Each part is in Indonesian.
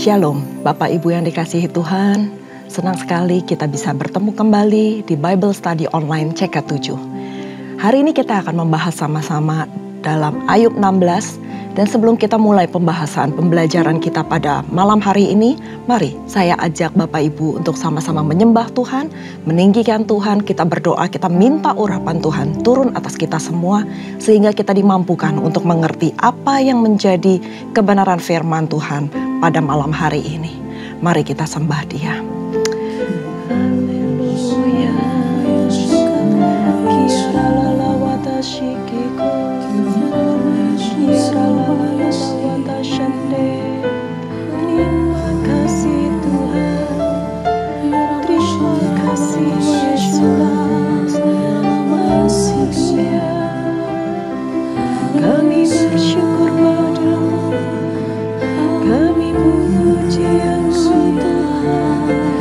Shalom, Bapak Ibu yang dikasihi Tuhan. Senang sekali kita bisa bertemu kembali di Bible Study Online CK7. Hari ini kita akan membahas sama-sama dalam Ayub 16. Dan sebelum kita mulai pembelajaran kita pada malam hari ini, mari saya ajak Bapak Ibu untuk sama-sama menyembah Tuhan, meninggikan Tuhan, kita berdoa, kita minta urapan Tuhan turun atas kita semua, sehingga kita dimampukan untuk mengerti apa yang menjadi kebenaran firman Tuhan pada malam hari ini. Mari kita sembah Dia. Haleluya. Terima kasih Tuhan, terima kasih Yesus, Haleluya. Kami bersyukur padamu, kami memuji Engkau Tuhan.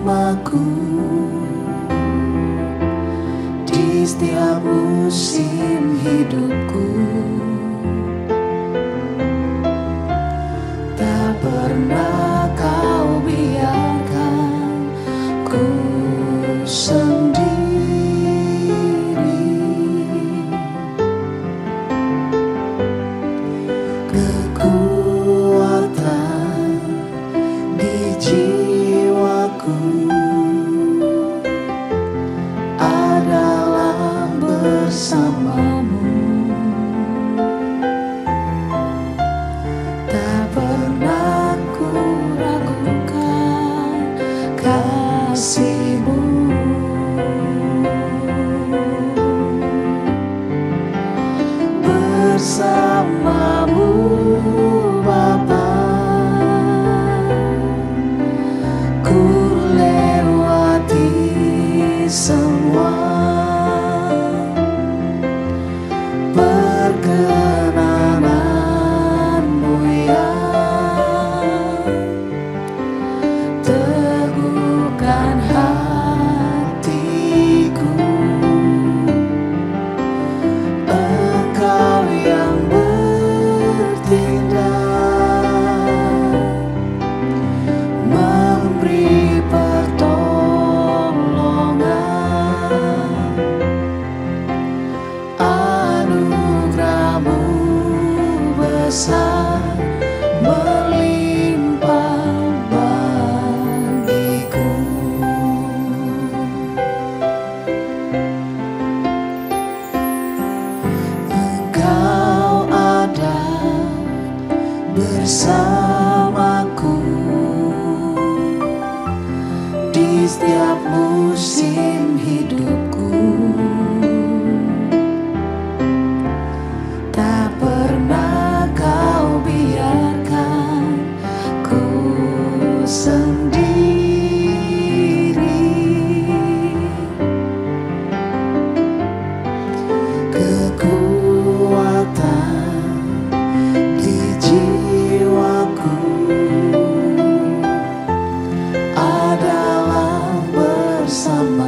bersamaku di setiap musim hidupku. Tak pernah kau biarkan ku sendiri. Kekuatan di jiwaku adalah bersamamu. Tak pernah ku ragukan kasih-Mu. Bersamamu Bapa, ku lewati semua. Perkenanan-Mu ya, teguhkan hatiku. Engkau yang bertindak, memberi pertolongan. Anugerah-Mu besar melimpah bagiku. Engkau ada bersamaku di setiap musim hidupku. Tak pernah kau biarkan ku sendiri. Kekuatan di jiwaku adalah bersama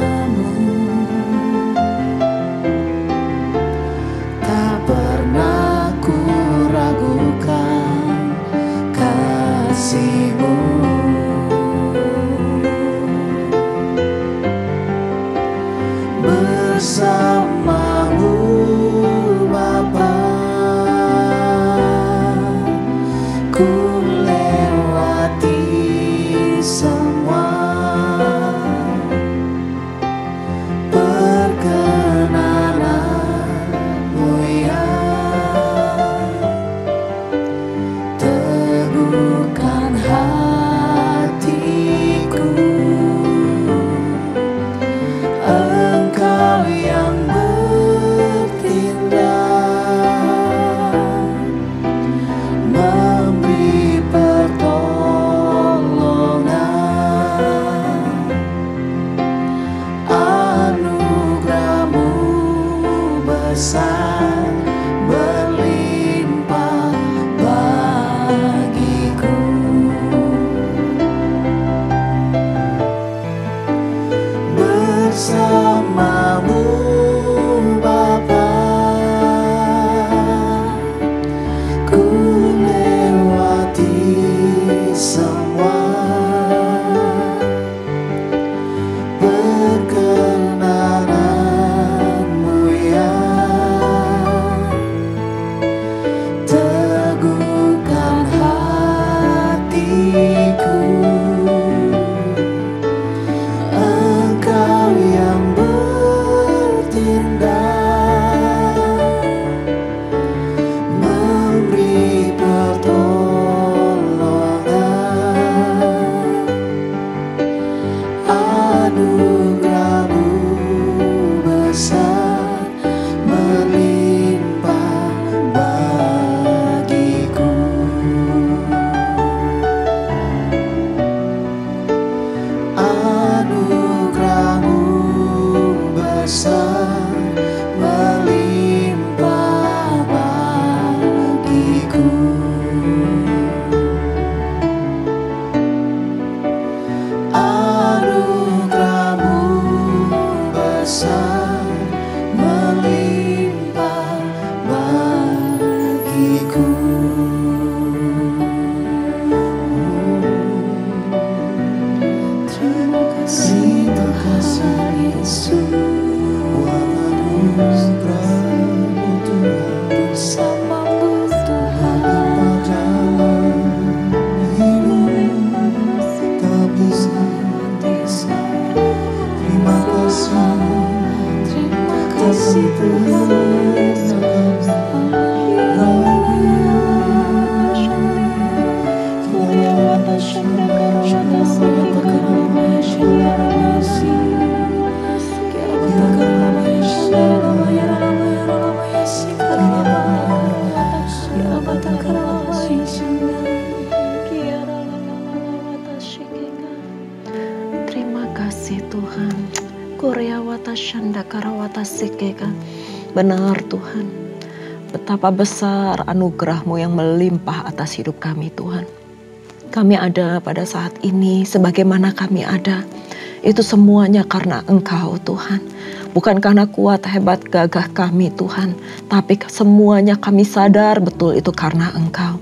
Tuhan. Korea wata shanda karawata sekeka. Benar Tuhan. Betapa besar anugerah-Mu yang melimpah atas hidup kami Tuhan. Kami ada pada saat ini sebagaimana kami ada. Itu semuanya karena Engkau Tuhan. Bukan karena kuat, hebat, gagah kami Tuhan. Tapi semuanya kami sadar betul itu karena Engkau.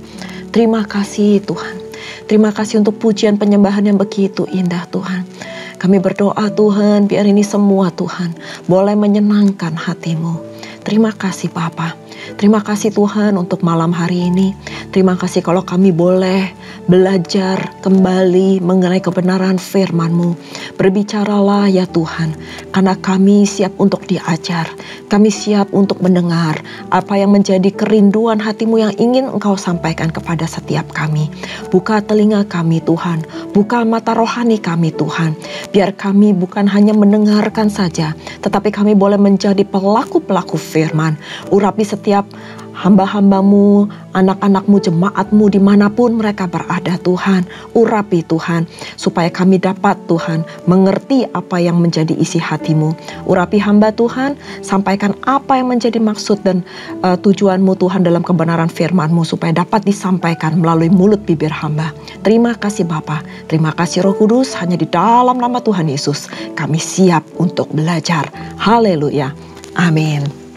Terima kasih Tuhan. Terima kasih untuk pujian penyembahan yang begitu indah Tuhan. Kami berdoa Tuhan, biar ini semua Tuhan boleh menyenangkan hati-Mu. Terima kasih Bapa. Terima kasih Tuhan untuk malam hari ini. Terima kasih kalau kami boleh belajar kembali mengenai kebenaran firman-Mu. Berbicaralah ya Tuhan, karena kami siap untuk diajar. Kami siap untuk mendengar apa yang menjadi kerinduan hati-Mu yang ingin Engkau sampaikan kepada setiap kami. Buka telinga kami Tuhan, buka mata rohani kami Tuhan. Biar kami bukan hanya mendengarkan saja, tetapi kami boleh menjadi pelaku-pelaku firman. Urapi setiap hamba-hamba-Mu, anak-anak-Mu, jemaat-Mu dimanapun mereka berada Tuhan. Urapi Tuhan, supaya kami dapat Tuhan mengerti apa yang menjadi isi hati-Mu. Urapi hamba Tuhan, sampaikan apa yang menjadi maksud dan tujuan-Mu Tuhan dalam kebenaran firman-Mu, supaya dapat disampaikan melalui mulut bibir hamba. Terima kasih Bapa, terima kasih Roh Kudus, hanya di dalam nama Tuhan Yesus kami siap untuk belajar. Haleluya, amin.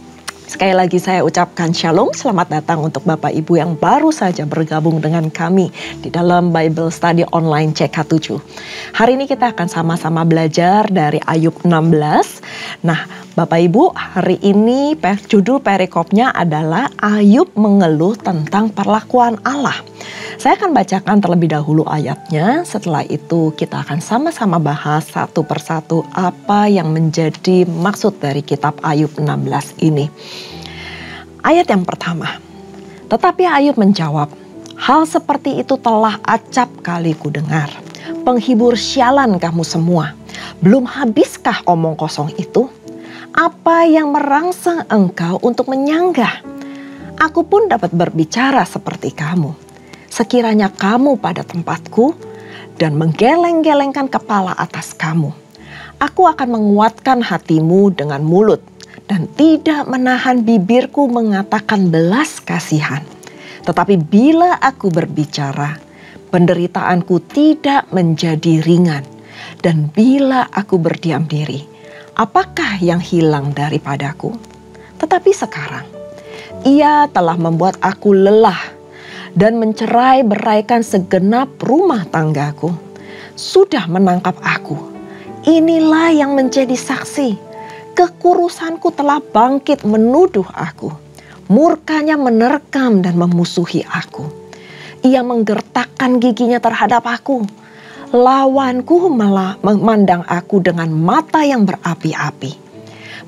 Sekali lagi saya ucapkan shalom, selamat datang untuk Bapak Ibu yang baru saja bergabung dengan kami di dalam Bible Study Online CK7. Hari ini kita akan sama-sama belajar dari Ayub 16. Nah, Bapak Ibu, hari ini judul perikopnya adalah Ayub mengeluh tentang perlakuan Allah. Saya akan bacakan terlebih dahulu ayatnya, setelah itu kita akan sama-sama bahas satu persatu apa yang menjadi maksud dari kitab Ayub 16 ini. Ayat yang pertama, tetapi Ayub menjawab, hal seperti itu telah acap kali ku dengar. Penghibur sialan kamu semua, belum habiskah omong kosong itu? Apa yang merangsang engkau untuk menyanggah? Aku pun dapat berbicara seperti kamu. Sekiranya kamu pada tempatku dan menggeleng-gelengkan kepala atas kamu, aku akan menguatkan hatimu dengan mulut dan tidak menahan bibirku mengatakan belas kasihan. Tetapi bila aku berbicara, penderitaanku tidak menjadi ringan. Dan bila aku berdiam diri, apakah yang hilang daripadaku? Tetapi sekarang, ia telah membuat aku lelah dan mencerai-beraikan segenap rumah tanggaku. Sudah menangkap aku. Inilah yang menjadi saksi. Kekurusanku telah bangkit menuduh aku. Murkanya menerkam dan memusuhi aku. Ia menggertakkan giginya terhadap aku. Lawanku malah memandang aku dengan mata yang berapi-api.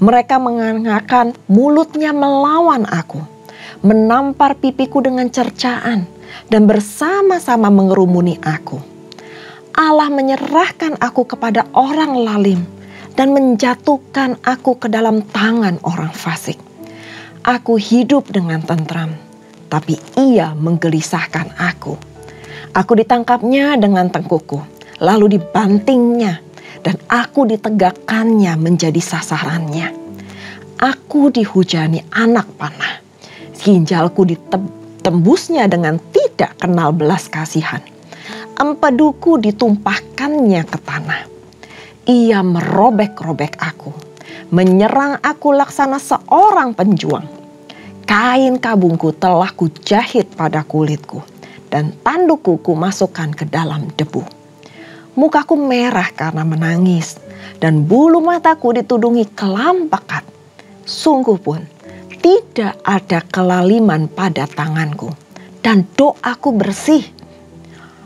Mereka mengangkat mulutnya melawan aku. Menampar pipiku dengan cercaan dan bersama-sama mengerumuni aku. Allah menyerahkan aku kepada orang lalim dan menjatuhkan aku ke dalam tangan orang fasik. Aku hidup dengan tentram, tapi ia menggelisahkan aku. Aku ditangkapnya dengan tengkuku, lalu dibantingnya, dan aku ditegakkannya menjadi sasarannya. Aku dihujani anak panah. Ginjalku ditembusnya dengan tidak kenal belas kasihan. Empeduku ditumpahkannya ke tanah. Ia merobek-robek aku, menyerang aku laksana seorang penjuang. Kain kabungku telah kujahit pada kulitku, dan tandukku kumasukkan ke dalam debu. Mukaku merah karena menangis, dan bulu mataku ditudungi kelam pekat. Sungguh pun, tidak ada kelaliman pada tanganku, dan doaku bersih.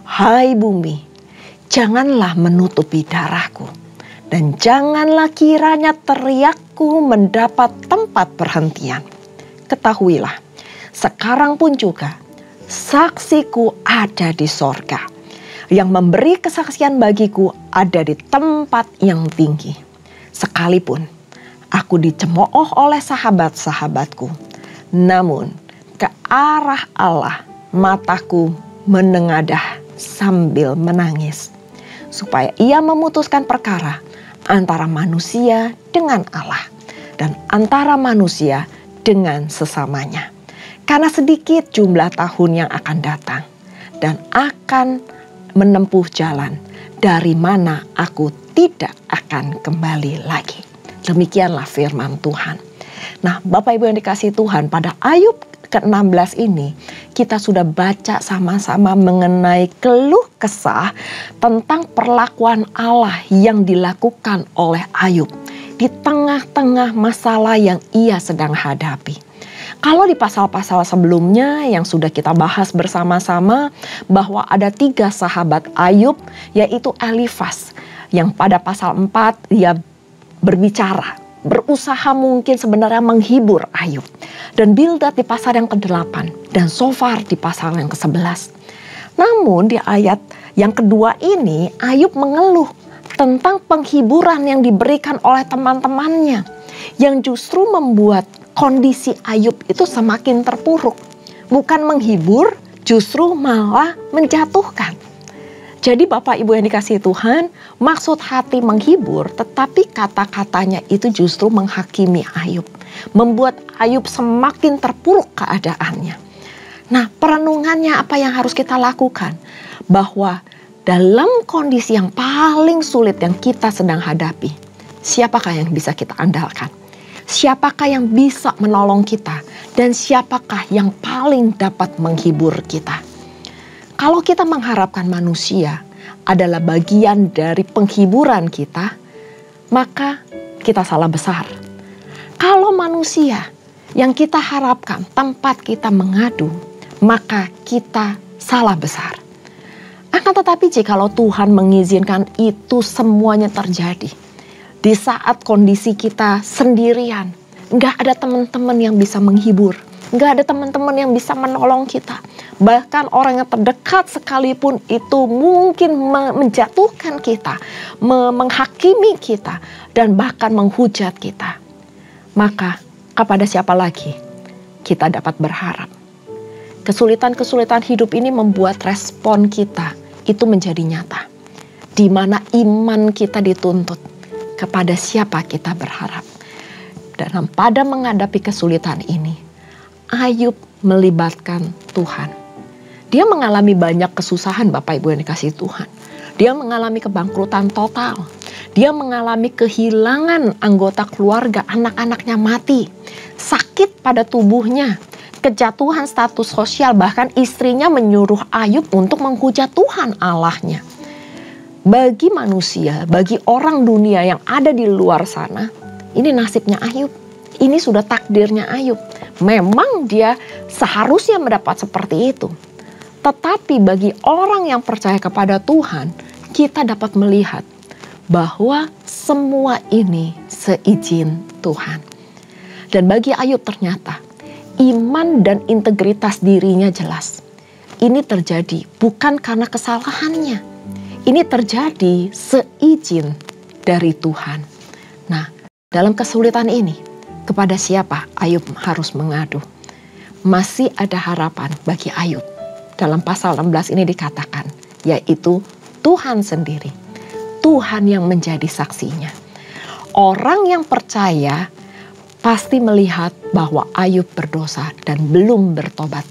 Hai bumi, janganlah menutupi darahku, dan janganlah kiranya teriakku mendapat tempat perhentian. Ketahuilah, sekarang pun juga saksiku ada di sorga, yang memberi kesaksian bagiku ada di tempat yang tinggi. Sekalipun aku dicemooh oleh sahabat-sahabatku, namun ke arah Allah mataku menengadah sambil menangis. Supaya ia memutuskan perkara, antara manusia dengan Allah, dan antara manusia dengan sesamanya. Karena sedikit jumlah tahun yang akan datang, dan akan menempuh jalan dari mana aku tidak akan kembali lagi. Demikianlah firman Tuhan. Nah, Bapak Ibu yang dikasihi Tuhan, pada Ayub ke-16 ini kita sudah baca sama-sama mengenai keluh kesah tentang perlakuan Allah yang dilakukan oleh Ayub di tengah-tengah masalah yang ia sedang hadapi. Kalau di pasal-pasal sebelumnya yang sudah kita bahas bersama-sama bahwa ada 3 sahabat Ayub, yaitu Elifas, yang pada pasal 4 dia berbicara, berusaha mungkin sebenarnya menghibur Ayub. Dan Bildad di pasal yang ke-8 dan Sofar di pasal yang ke-11. Namun di ayat yang kedua ini Ayub mengeluh tentang penghiburan yang diberikan oleh teman-temannya, yang justru membuat kondisi Ayub itu semakin terpuruk. Bukan menghibur, justru malah menjatuhkan. Jadi Bapak Ibu yang dikasihi Tuhan, maksud hati menghibur, tetapi kata-katanya itu justru menghakimi Ayub. Membuat Ayub semakin terpuruk keadaannya. Nah, perenungannya apa yang harus kita lakukan? Bahwa dalam kondisi yang paling sulit yang kita sedang hadapi, siapakah yang bisa kita andalkan? Siapakah yang bisa menolong kita? Dan siapakah yang paling dapat menghibur kita? Kalau kita mengharapkan manusia adalah bagian dari penghiburan kita, maka kita salah besar. Kalau manusia yang kita harapkan tempat kita mengadu, maka kita salah besar. Akan tetapi jikalau Tuhan mengizinkan itu semuanya terjadi, di saat kondisi kita sendirian, nggak ada teman-teman yang bisa menghibur, nggak ada teman-teman yang bisa menolong kita. Bahkan orang yang terdekat sekalipun itu mungkin menjatuhkan kita, menghakimi kita, dan bahkan menghujat kita. Maka kepada siapa lagi kita dapat berharap? Kesulitan-kesulitan hidup ini membuat respon kita itu menjadi nyata. Di mana iman kita dituntut, kepada siapa kita berharap. Dan pada menghadapi kesulitan ini, Ayub melibatkan Tuhan. Dia mengalami banyak kesusahan Bapak Ibu yang dikasihi Tuhan. Dia mengalami kebangkrutan total. Dia mengalami kehilangan anggota keluarga, anak-anaknya mati. Sakit pada tubuhnya, kejatuhan status sosial, bahkan istrinya menyuruh Ayub untuk menghujat Tuhan Allahnya. Bagi manusia, bagi orang dunia yang ada di luar sana, ini nasibnya Ayub. Ini sudah takdirnya Ayub. Memang dia seharusnya mendapat seperti itu. Tetapi bagi orang yang percaya kepada Tuhan, kita dapat melihat bahwa semua ini seizin Tuhan. Dan bagi Ayub ternyata iman dan integritas dirinya jelas. Ini terjadi bukan karena kesalahannya. Ini terjadi seizin dari Tuhan. Nah, dalam kesulitan ini, kepada siapa Ayub harus mengadu? Masih ada harapan bagi Ayub. Dalam pasal 16 ini dikatakan, yaitu Tuhan sendiri. Tuhan yang menjadi saksinya. Orang yang percaya pasti melihat bahwa Ayub berdosa dan belum bertobat.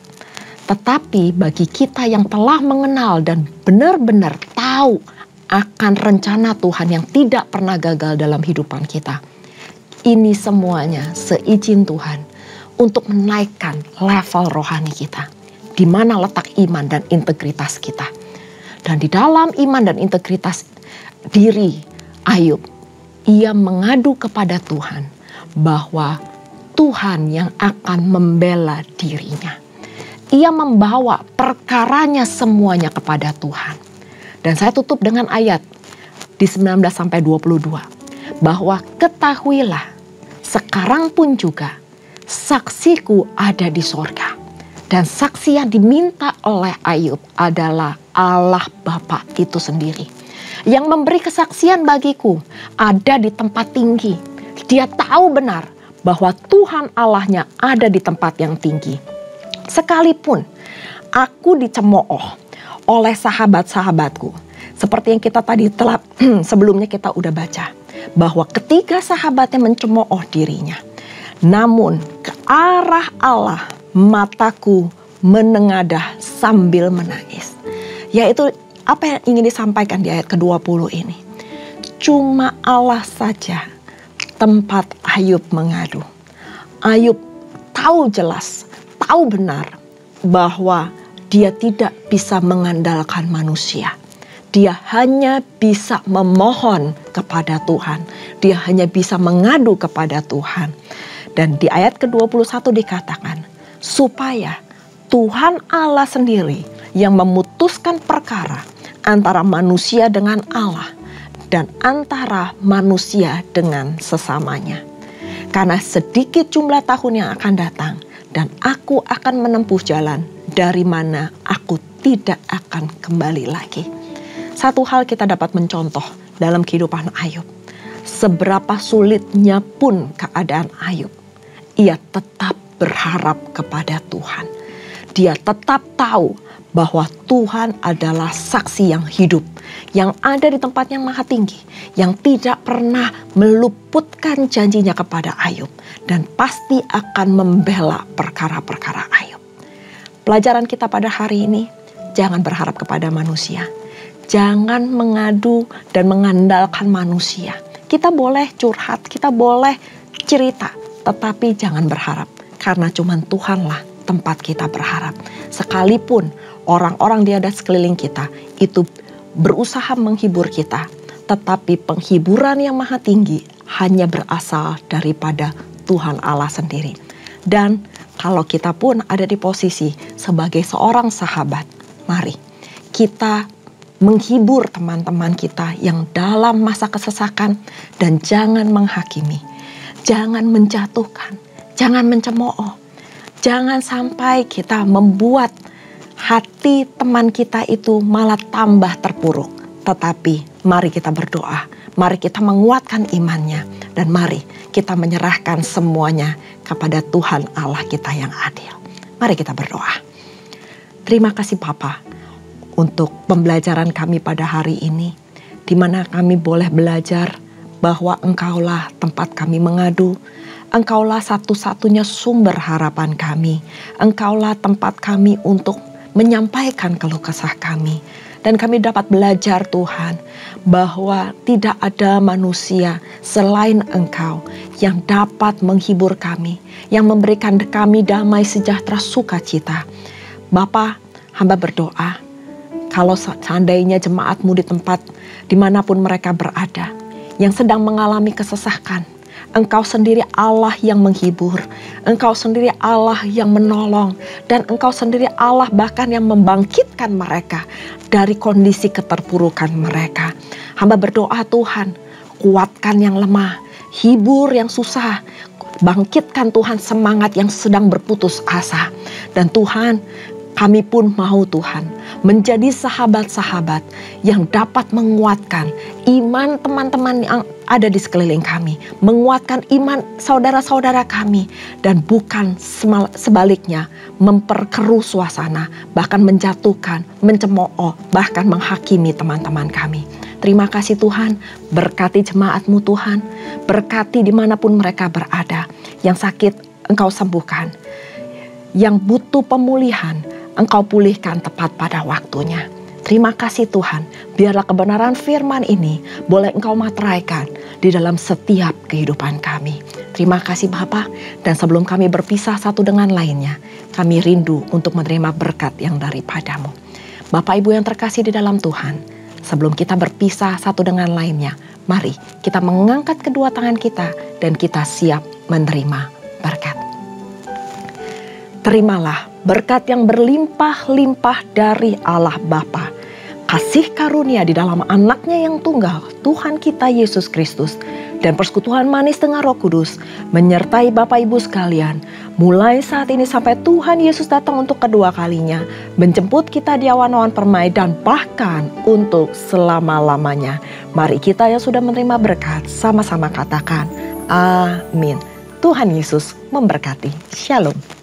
Tetapi bagi kita yang telah mengenal dan benar-benar tahu akan rencana Tuhan yang tidak pernah gagal dalam hidupan kita, ini semuanya seizin Tuhan untuk menaikkan level rohani kita. Di mana letak iman dan integritas kita. Dan di dalam iman dan integritas diri Ayub, ia mengadu kepada Tuhan bahwa Tuhan yang akan membela dirinya. Ia membawa perkaranya semuanya kepada Tuhan. Dan saya tutup dengan ayat di 19-22. Bahwa ketahuilah, sekarang pun juga saksiku ada di sorga. Dan saksi yang diminta oleh Ayub adalah Allah Bapa itu sendiri. Yang memberi kesaksian bagiku ada di tempat tinggi. Dia tahu benar bahwa Tuhan Allahnya ada di tempat yang tinggi. Sekalipun aku dicemooh oleh sahabat-sahabatku. Seperti yang kita tadi telah sebelumnya kita udah baca. bahwa ketiga sahabatnya mencemooh dirinya. Namun ke arah Allah mataku menengadah sambil menangis. Yaitu apa yang ingin disampaikan di ayat ke-20 ini. Cuma Allah saja tempat Ayub mengadu. Ayub tahu jelas, tahu benar bahwa dia tidak bisa mengandalkan manusia. Dia hanya bisa memohon kepada Tuhan. Dia hanya bisa mengadu kepada Tuhan. Dan di ayat ke-21 dikatakan, supaya Tuhan Allah sendiri yang memutuskan perkara antara manusia dengan Allah dan antara manusia dengan sesamanya. Karena sedikit jumlah tahun yang akan datang dan aku akan menempuh jalan dari mana aku tidak akan kembali lagi. Satu hal kita dapat mencontoh dalam kehidupan Ayub. Seberapa sulitnya pun keadaan Ayub, ia tetap berharap kepada Tuhan. Dia tetap tahu bahwa Tuhan adalah saksi yang hidup, yang ada di tempat yang maha tinggi, yang tidak pernah meluputkan janjinya kepada Ayub, dan pasti akan membela perkara-perkara Ayub. Pelajaran kita pada hari ini, jangan berharap kepada manusia. Jangan mengadu dan mengandalkan manusia. Kita boleh curhat, kita boleh cerita, tetapi jangan berharap. Karena cuma Tuhanlah tempat kita berharap. Sekalipun orang-orang di atas sekeliling kita itu berusaha menghibur kita, tetapi penghiburan yang maha tinggi hanya berasal daripada Tuhan Allah sendiri. Dan kalau kita pun ada di posisi sebagai seorang sahabat, mari kita menghibur teman-teman kita yang dalam masa kesesakan dan jangan menghakimi, jangan menjatuhkan, jangan mencemooh. Jangan sampai kita membuat hati teman kita itu malah tambah terpuruk. Tetapi mari kita berdoa, mari kita menguatkan imannya, dan mari kita menyerahkan semuanya kepada Tuhan Allah kita yang adil. Mari kita berdoa. Terima kasih Bapa untuk pembelajaran kami pada hari ini, di mana kami boleh belajar bahwa Engkaulah tempat kami mengadu, Engkaulah satu-satunya sumber harapan kami, Engkaulah tempat kami untuk menyampaikan keluh kesah kami. Dan kami dapat belajar Tuhan bahwa tidak ada manusia selain Engkau yang dapat menghibur kami, yang memberikan kami damai sejahtera sukacita. Bapa, hamba berdoa, kalau seandainya jemaat-Mu di tempat dimanapun mereka berada, yang sedang mengalami kesesakan, Engkau sendiri Allah yang menghibur, Engkau sendiri Allah yang menolong, dan Engkau sendiri Allah bahkan yang membangkitkan mereka dari kondisi keterpurukan mereka. Hamba berdoa Tuhan, kuatkan yang lemah, hibur yang susah, bangkitkan Tuhan semangat yang sedang berputus asa. Dan Tuhan, kami pun mau Tuhan menjadi sahabat-sahabat yang dapat menguatkan iman teman-teman yang ada di sekeliling kami, menguatkan iman saudara-saudara kami, dan bukan sebaliknya memperkeruh suasana, bahkan menjatuhkan, mencemooh, bahkan menghakimi teman-teman kami. Terima kasih Tuhan, berkati jemaat-Mu Tuhan, berkati dimanapun mereka berada, yang sakit Engkau sembuhkan, yang butuh pemulihan Engkau pulihkan tepat pada waktunya. Terima kasih Tuhan, biarlah kebenaran firman ini boleh Engkau materaikan di dalam setiap kehidupan kami. Terima kasih Bapa, dan sebelum kami berpisah satu dengan lainnya, kami rindu untuk menerima berkat yang daripada-Mu. Bapak Ibu yang terkasih di dalam Tuhan, sebelum kita berpisah satu dengan lainnya, mari kita mengangkat kedua tangan kita dan kita siap menerima berkat. Terimalah berkat yang berlimpah-limpah dari Allah Bapa, kasih karunia di dalam anaknya yang tunggal, Tuhan kita Yesus Kristus, dan persekutuan manis dengan Roh Kudus menyertai Bapak Ibu sekalian, mulai saat ini sampai Tuhan Yesus datang untuk kedua kalinya, menjemput kita di awan-awan permai, dan bahkan untuk selama-lamanya. Mari kita yang sudah menerima berkat, sama-sama katakan, amin. Tuhan Yesus memberkati. Shalom.